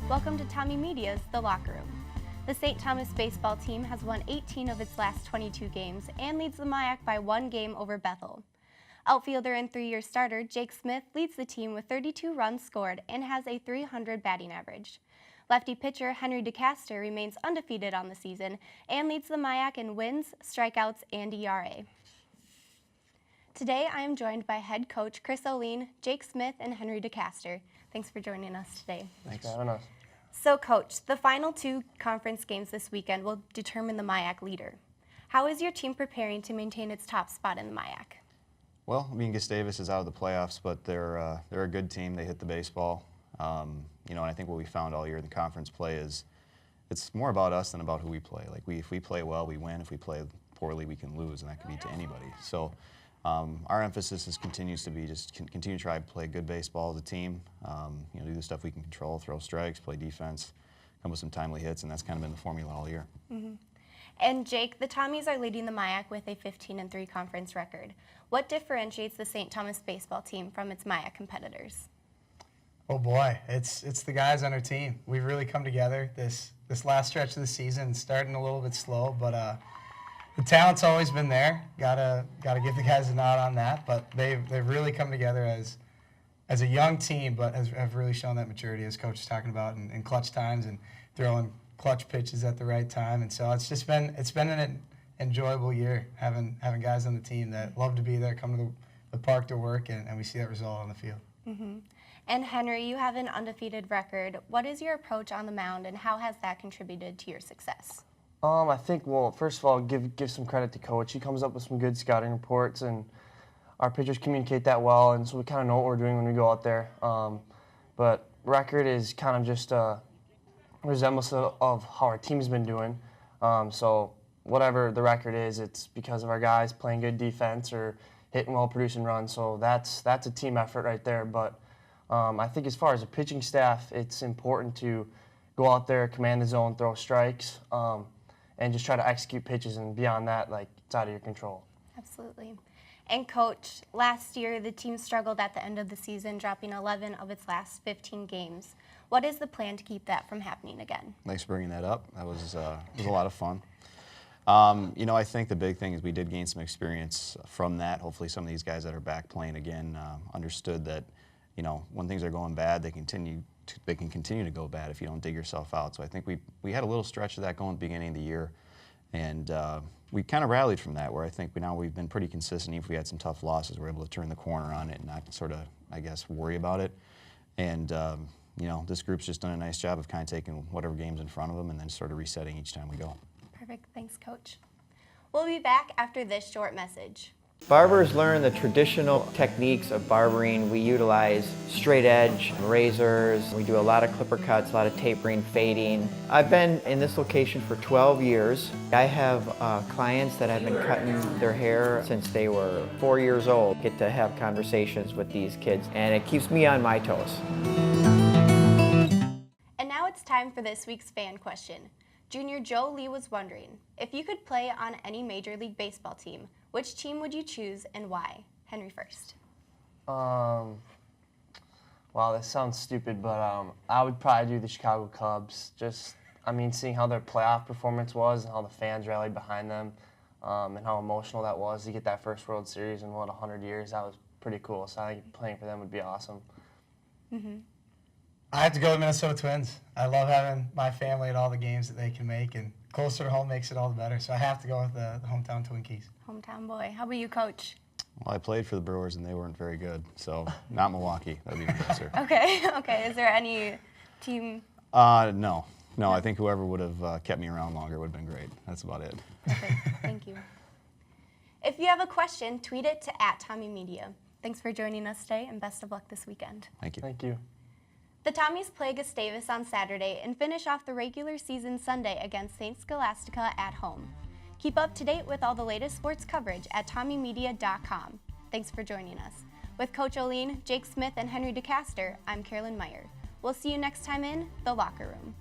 Welcome to TommieMedia's The Locker Room. The St. Thomas baseball team has won 18 of its last 22 games and leads the Meyer by 1 game over Bethel. Outfielder and 3-year starter Jake Smith leads the team with 32 runs scored and has a .300 batting average. Lefty pitcher Henry DeCaster remains undefeated on the season and leads the Meyer in wins, strikeouts, and ERA. Today I am joined by head coach Chris Olean, Jake Smith, and Henry DeCaster. Thanks for joining us today. Thanks for having us. So Coach, the final 2 conference games this weekend will determine the MIAC leader. How is your team preparing to maintain its top spot in the MIAC? Well, I mean, Gustavus is out of the playoffs, but they're a good team. They hit the baseball. And I think what we found all year in the conference play is it's more about us than about who we play. Like if we play well, we win. If we play poorly, we can lose, and that can be to anybody. So our emphasis continues to be just continue to try to play good baseball as a team. Do the stuff we can control, throw strikes, play defense, come with some timely hits, and that's kind of been the formula all year. Mm-hmm. And Jake, the Tommies are leading the MIAC with a 15-3 conference record. What differentiates the St. Thomas baseball team from its MIAC competitors? Oh boy, it's the guys on our team. We've really come together this last stretch of the season, starting a little bit slow, but the talent's always been there. Gotta give the guys a nod on that. But they've really come together as a young team, but have really shown that maturity, as Coach is talking about, in clutch times and throwing clutch pitches at the right time. And so it's been an enjoyable year having guys on the team that love to be there, come to the park to work, and we see that result on the field. Mm-hmm. And Henry, you have an undefeated record. What is your approach on the mound, and how has that contributed to your success? I think, well, first of all, give some credit to Coach. He comes up with some good scouting reports, and our pitchers communicate that well, and so we kind of know what we're doing when we go out there. But record is kind of just a resemblance of how our team's been doing. So whatever the record is, it's because of our guys playing good defense or hitting well, producing runs. So that's a team effort right there. But I think as far as the pitching staff, it's important to go out there, command the zone, throw strikes, and just try to execute pitches. And beyond that, it's out of your control. Absolutely. And Coach, last year the team struggled at the end of the season, dropping 11 of its last 15 games. What is the plan to keep that from happening again? Thanks for bringing that up. That was a lot of fun. I think the big thing is we did gain some experience from that. Hopefully some of these guys that are back playing again understood that when things are going bad, they can continue to go bad if you don't dig yourself out. So I think we had a little stretch of that going at the beginning of the year, and we kind of rallied from that, where I think we've been pretty consistent. Even if we had some tough losses, we're able to turn the corner on it and not sort of, I guess, worry about it. And this group's just done a nice job of kind of taking whatever game's in front of them and then sort of resetting each time we go. Perfect. Thanks, Coach. We'll be back after this short message. Barbers learn the traditional techniques of barbering. We utilize straight edge, razors. We do a lot of clipper cuts, a lot of tapering, fading. I've been in this location for 12 years. I have clients that have been cutting their hair since they were 4 years old. Get to have conversations with these kids, and it keeps me on my toes. And now it's time for this week's fan question. Junior Joe Lee was wondering, if you could play on any Major League Baseball team, which team would you choose and why? Henry first. Wow, this sounds stupid, but I would probably do the Chicago Cubs. Seeing how their playoff performance was and how the fans rallied behind them, and how emotional that was to get that first World Series in 100 years. That was pretty cool. So I think playing for them would be awesome. Mm-hmm. I have to go with Minnesota Twins. I love having my family at all the games that they can make, and closer to home makes it all the better. So I have to go with the hometown Twinkies. Hometown boy. How about you, Coach? Well, I played for the Brewers and they weren't very good, so not Milwaukee. That would be closer. Okay. Is there any team? No. I think whoever would have kept me around longer would have been great. That's about it. Perfect. Thank you. If you have a question, tweet it to @TommieMedia. Thanks for joining us today, and best of luck this weekend. Thank you. Thank you. The Tommies play Gustavus on Saturday and finish off the regular season Sunday against St. Scholastica at home. Keep up to date with all the latest sports coverage at TommieMedia.com. Thanks for joining us. With Coach Olean, Jake Smith, and Henry DeCaster, I'm Carolyn Meyer. We'll see you next time in The Locker Room.